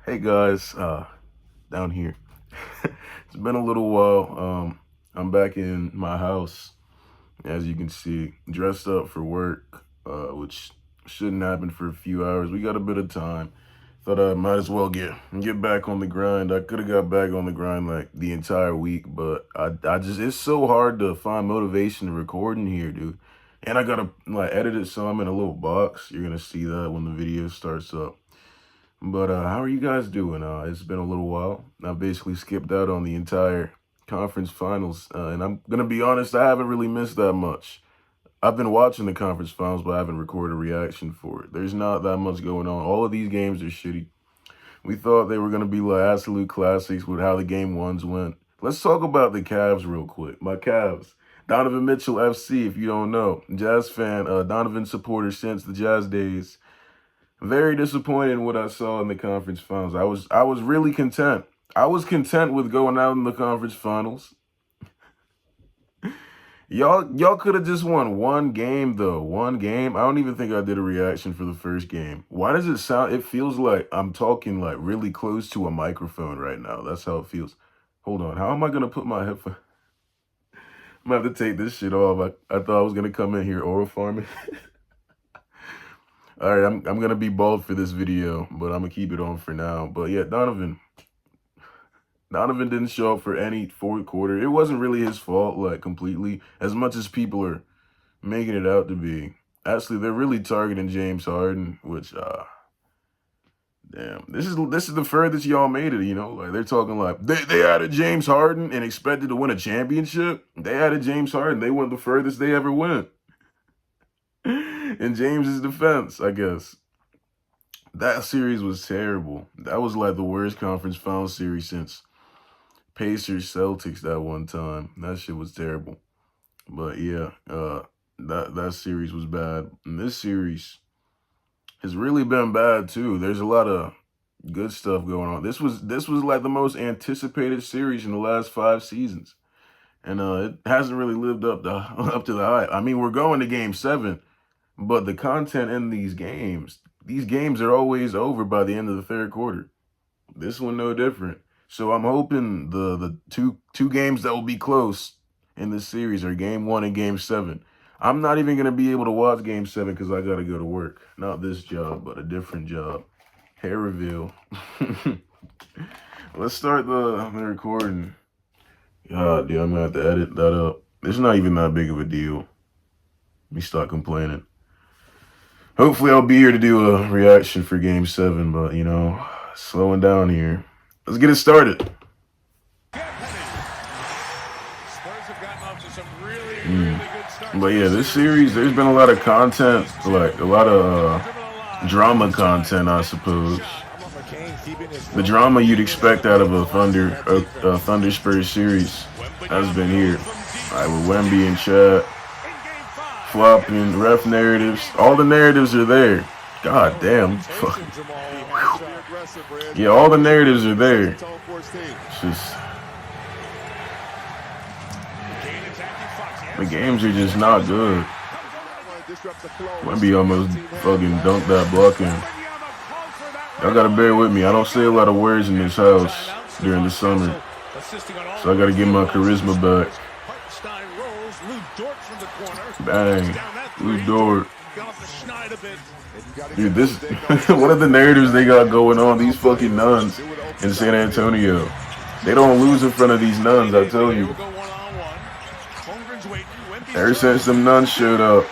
Hey guys, down here. It's been a little while. I'm back in my house, as you can see, dressed up for work, which shouldn't happen for a few hours. We got a bit of time. Thought I might as well get back on the grind. I could have got back on the grind like the entire week, but I just it's so hard to find motivation to record in here, dude. And I gotta like edit it so I'm in a little box. You're gonna see that when the video starts up. But how are you guys doing? It's been a little while. I basically skipped out on the entire conference finals, and I'm gonna be honest, I haven't really missed that much. I've been watching the conference finals, but I haven't recorded a reaction for it. There's not that much going on. All of these games are shitty. We thought they were gonna be like absolute classics with how the game ones went. Let's talk about the Cavs real quick. My Cavs. Donovan Mitchell FC, if you don't know. Jazz fan, Donovan supporter since the Jazz days. Very disappointed in what I saw in the conference finals. I was really content. I was content with going out in the conference finals. Y'all could have just won one game though. One game. I don't even think I did a reaction for the first game. Why does it sound it feels like I'm talking like really close to a microphone right now. That's how it feels. Hold on. How am I gonna put my headphone? I'm gonna have to take this shit off. I thought I was gonna come in here oral farming. All right, I'm gonna be bald for this video, but I'm gonna keep it on for now. But yeah, Donovan didn't show up for any fourth quarter. It wasn't really his fault, like completely, as much as people are making it out to be. Actually, they're really targeting James Harden, which damn, this is the furthest y'all made it. Like they're talking like they added James Harden and expected to win a championship. They added James Harden, they went the furthest they ever went. In James's defense, I guess. That series was terrible. That was like the worst conference final series since Pacers Celtics that one time. That shit was terrible. But yeah, that series was bad. And this series has really been bad too. There's a lot of good stuff going on. This was like the most anticipated series in the last 5 seasons. And it hasn't really lived up to the hype. I mean, we're going to game 7. But the content in these games are always over by the end of the third quarter. This one no different. So I'm hoping the two games that will be close in this series are game 1 and game 7. I'm not even gonna be able to watch game 7 because I gotta go to work. Not this job, but a different job. Hair reveal. Let's start the recording. God, dude, I'm gonna have to edit that up. It's not even that big of a deal. Let me start complaining. Hopefully I'll be here to do a reaction for game 7, but slowing down here. Let's get it started. But yeah, this series, there's been a lot of content, like a lot of drama content, I suppose. The drama you'd expect out of a Thunder Spurs series has been here. All right, with Wemby and Chad. Flopping, ref narratives. All the narratives are there. God damn. Yeah, all the narratives are there. It's just the games are just not good. Wemby almost fucking dunked that block in. Y'all gotta bear with me. I don't say a lot of words in this house during the summer. So I gotta get my charisma back. Bang. Lou Dort. Dude, this what are the narratives they got going on? These fucking nuns in San Antonio. They don't lose in front of these nuns, I tell you. Ever since them nuns showed up,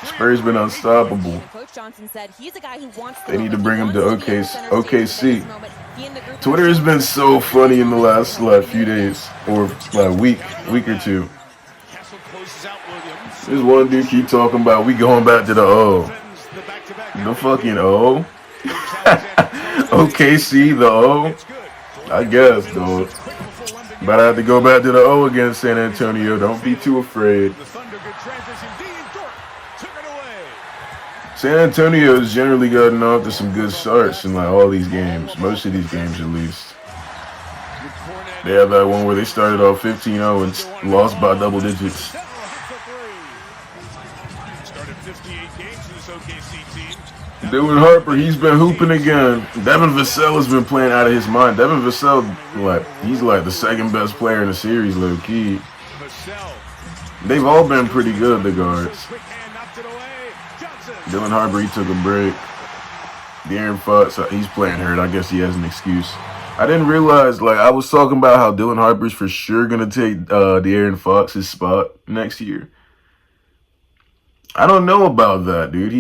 Spurs been unstoppable. They need to bring him to OKC. Twitter has been so funny in the last few days, or week or two. There's one dude keep talking about we going back to the O. The fucking O? OKC, the O? I guess, dog. But I have to go back to the O against San Antonio. Don't be too afraid. San Antonio has generally gotten off to some good starts in all these games. Most of these games, at least. They have that one where they started off 15-0 and lost by double digits. Dylan Harper, he's been hooping again. Devin Vassell has been playing out of his mind. Devin Vassell, he's like the second best player in the series, low key. They've all been pretty good, the guards. Dylan Harper, he took a break. De'Aaron Fox, he's playing hurt. I guess he has an excuse. I didn't realize, I was talking about how Dylan Harper's for sure going to take De'Aaron Fox's spot next year. I don't know about that, dude.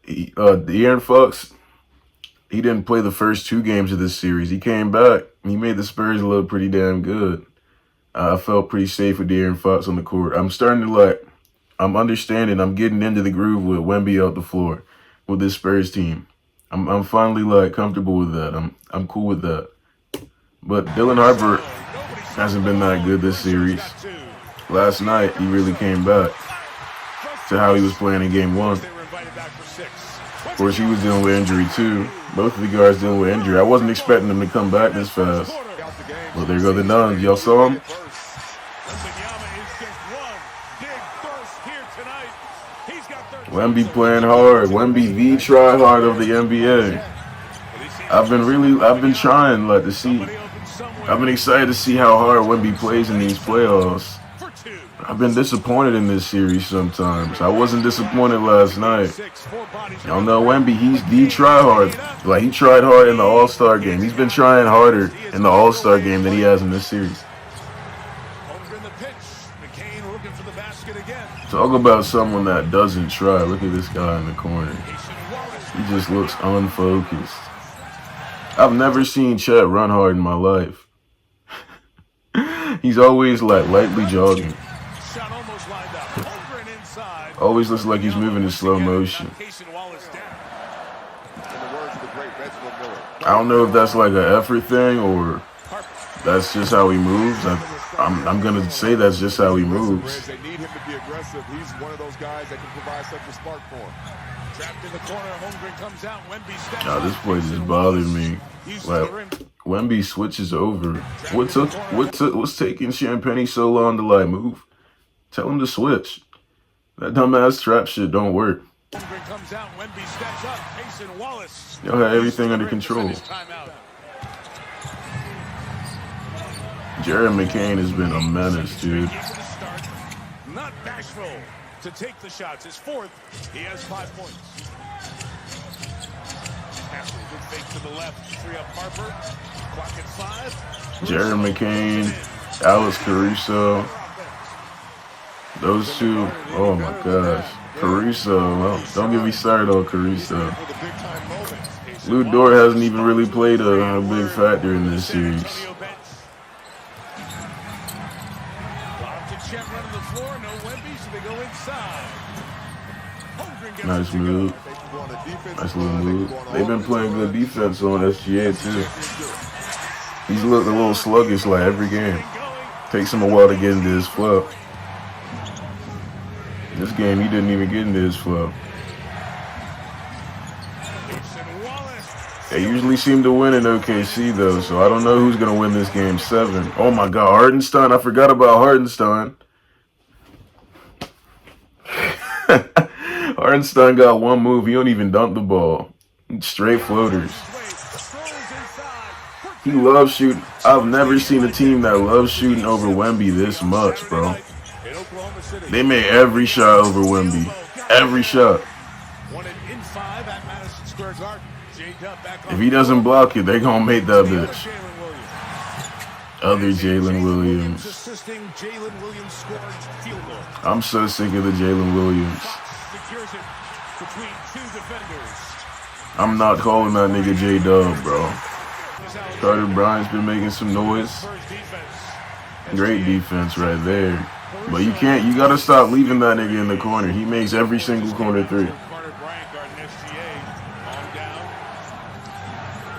De'Aaron Fox, he didn't play the first 2 games of this series. He came back. He made the Spurs look pretty damn good. I felt pretty safe with De'Aaron Fox on the court. I'm starting to, I'm understanding. I'm getting into the groove with Wemby out the floor with this Spurs team. I'm finally, comfortable with that. I'm cool with that. But Dylan Harper hasn't been that good this series. Last night, he really came back to how he was playing in Game 1. Of course, he was dealing with injury, too. Both of the guards dealing with injury. I wasn't expecting them to come back this fast. Well, there go the Nuns. Y'all saw him? Wemby playing hard. Wemby the tryhard of the NBA. I've been trying to see. I've been excited to see how hard Wemby plays in these playoffs. I've been disappointed in this series sometimes. I wasn't disappointed last night. Y'all know Wemby, he's the tryhard. He tried hard in the All-Star game. He's been trying harder in the All-Star game than he has in this series. Talk about someone that doesn't try. Look at this guy in the corner. He just looks unfocused. I've never seen Chet run hard in my life. He's always lightly jogging. Always looks like he's moving in slow motion. I don't know if that's an effort thing or that's just how he moves. I'm gonna say that's just how he moves. They need him to be aggressive. He's one of those guys that can provide such a spark for him. Trapped in the corner, Holmgren comes out. Wemby steps up. This play just bothered me. Wemby switches over. What's taking Champagne so long to move? Tell him to switch. That dumbass trap shit don't work. Holmgren comes out. Wemby steps up. Mason Wallace. Y'all had everything under control. Jared McCain has been a menace, dude. Not bashful to take the shots. His 4th. He has 5 points. Good fake to the left. 3 up Harper. Clock at 5. Jared McCain, Alex Caruso. Those two, oh my gosh. Caruso, well, don't get me started on Caruso. Lou Dort hasn't even really played a big factor in this series. Nice move. Nice little move. They've been playing good defense on SGA too. He's looked a little sluggish every game. Takes him a while to get into his flow. This game, he didn't even get into his flow. They usually seem to win in OKC though, so I don't know who's going to win this game 7. Oh my God, Hartenstein. I forgot about Hartenstein. Hartenstein got one move. He don't even dunk the ball. Straight floaters. He loves shooting. I've never seen a team that loves shooting over Wemby this much, bro. They made every shot over Wemby. Every shot. If he doesn't block it, they're going to make that bitch. Other Jalen Williams. I'm so sick of the Jalen Williams. I'm not calling that nigga J-Dub, bro. Carter Bryant's been making some noise. Great defense right there. But you gotta stop leaving that nigga in the corner. He makes every single corner 3.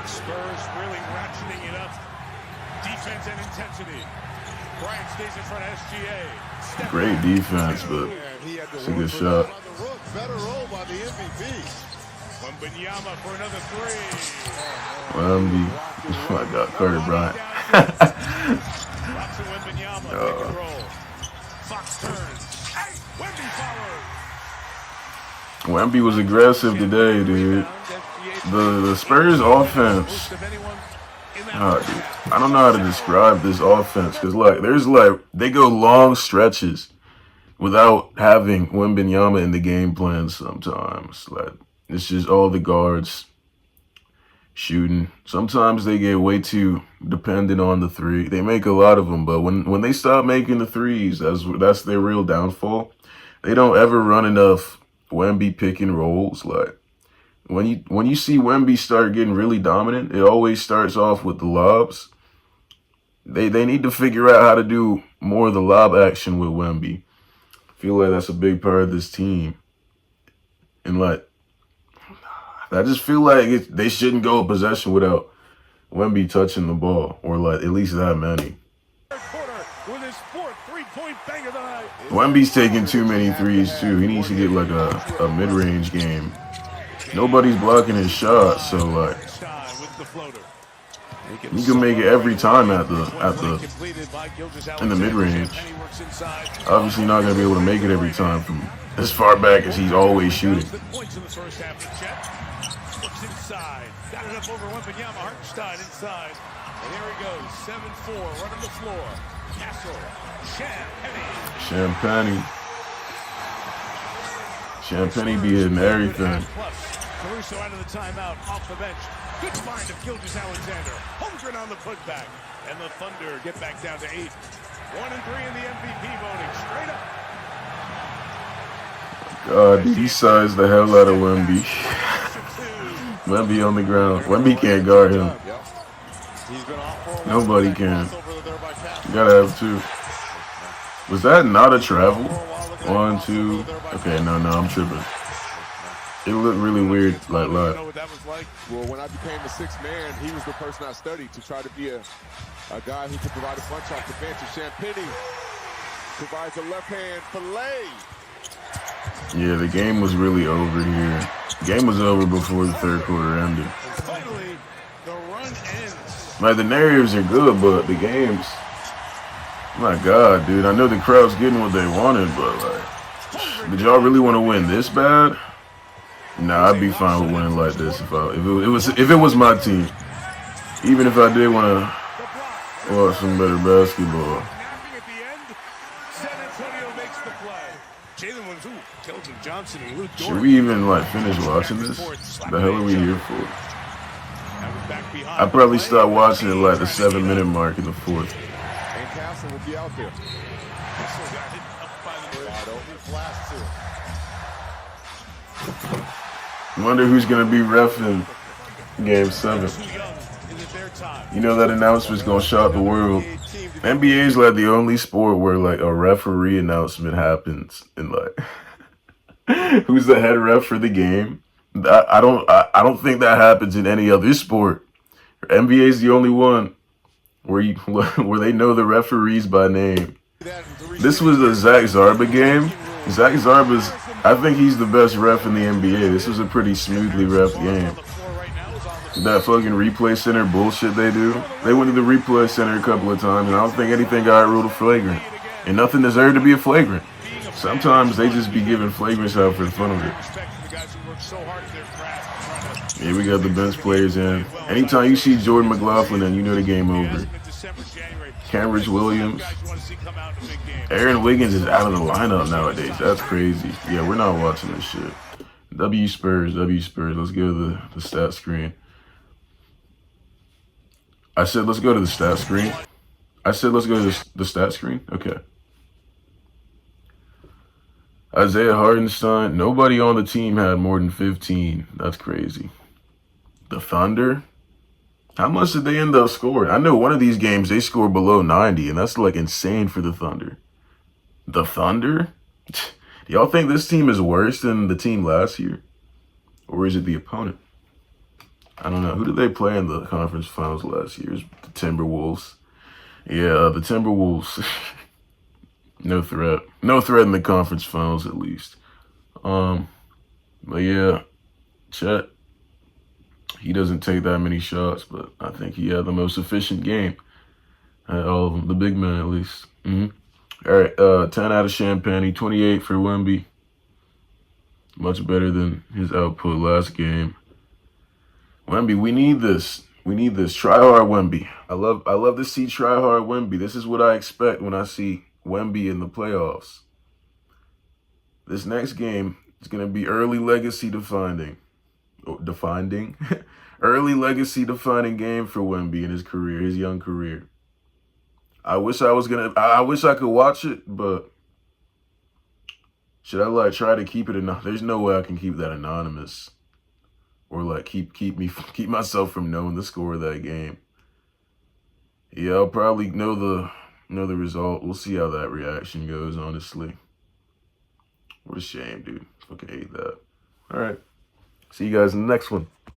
Spurs really ratcheting it up. Defense and intensity. Bryant stays in front of SGA. Great defense, but it's a good shot. Better roll by the MVP. Wembanyama for another 3. Wemby. Oh my God, Carter Bryant. Fox turns. Wemby follows. Wemby was aggressive today, dude. the Spurs offense. Dude, I don't know how to describe this offense because they go long stretches without having Wembanyama in the game plan. Sometimes it's just all the guards shooting. Sometimes they get way too dependent on the three. They make a lot of them, but when they stop making the threes, that's their real downfall. They don't ever run enough Wemby pick and rolls. Like when you see Wemby start getting really dominant, it always starts off with the lobs. They need to figure out how to do more of the lob action with Wemby. I feel like that's a big part of this team. And I just feel like they shouldn't go a possession without Wemby touching the ball, or at least that many. Wemby's taking too many threes too. He needs to get a mid-range game. Nobody's blocking his shot, so you can make it every time in the mid-range. Obviously not gonna be able to make it every time from as far back as he's always shooting. Got it up over Wembanyama. Hartenstein inside. And here he goes. 7-4. Running the floor. Castle. Champagne be hitting everything. Caruso out of the timeout. Off the bench. Good find of Gilgeous-Alexander. Holmgren on the putback. And the Thunder get back down to 8. 1-3 in the MVP voting. Straight up. God, he sized the hell out of Wemby. Wemby on the ground. Wemby can't guard him. Nobody can. You gotta have two. Was that not a travel? 1, 2. Okay, no, I'm tripping. It looked really weird, live. Well, when I became the sixth man, he was the person I studied to try to be a guy who could provide a bunch off the bench. And Champagne provides a left-hand fillet. Yeah, the game was really over here. The game was over before the third quarter ended. Finally, the run ends. The narratives are good, but the games, my God, dude. I know the crowd's getting what they wanted, but did y'all really want to win this bad? Nah, I'd be fine with winning like this if it was my team. Even if I did want to watch some better basketball. Should we even finish watching this? The hell are we here for? I probably start watching it the 7-minute mark in the fourth. And Castle will be out there. Wonder who's gonna be reffing Game 7. You know that announcement's gonna shock the world. NBA's the only sport where a referee announcement happens and who's the head ref for the game. I don't think that happens in any other sport. NBA's the only one where they know the referees by name. This was the Zach Zarba game. Zach Zarba's, I think he's the best ref in the NBA. This was a pretty smoothly ref game. That fucking replay center bullshit they do. They went to the replay center a couple of times, and I don't think anything got ruled a flagrant. And nothing deserved to be a flagrant. Sometimes they just be giving flagrants out for the fun of it. Yeah, we got the bench players in. Anytime you see Jordan McLaughlin, you know the game over. Cambridge Williams. Aaron Wiggins is out of the lineup nowadays. That's crazy. Yeah, we're not watching this shit. W Spurs. Let's go to the stat screen. I said let's go to the stat screen. The stat screen? Okay. Isaiah Hartenstein. Nobody on the team had more than 15. That's crazy. The Thunder. How much did they end up scoring? I know one of these games they scored below 90, and that's insane for the Thunder. The Thunder? Do y'all think this team is worse than the team last year? Or is it the opponent? I don't know. Who did they play in the conference finals last year? The Timberwolves. Yeah, the Timberwolves. No threat. No threat in the conference finals, at least. But yeah, Chet. He doesn't take that many shots, but I think he had the most efficient game. All of them, the big man at least. All right, 10 out of Champagne, 28 for Wemby. Much better than his output last game. Wemby, we need this. We need this. Tryhard Wemby. I love to see Tryhard Wemby. This is what I expect when I see Wemby in the playoffs. This next game is going to be early legacy defining. Early legacy defining game for Wemby in his career, his young career. I wish I could watch it, but should I like try to keep it anonymous? There's no way I can keep that anonymous. Or like keep myself from knowing the score of that game. Yeah, I'll probably know the result. We'll see how that reaction goes, honestly. What a shame, dude. Fucking hate that. All right. See you guys in the next one.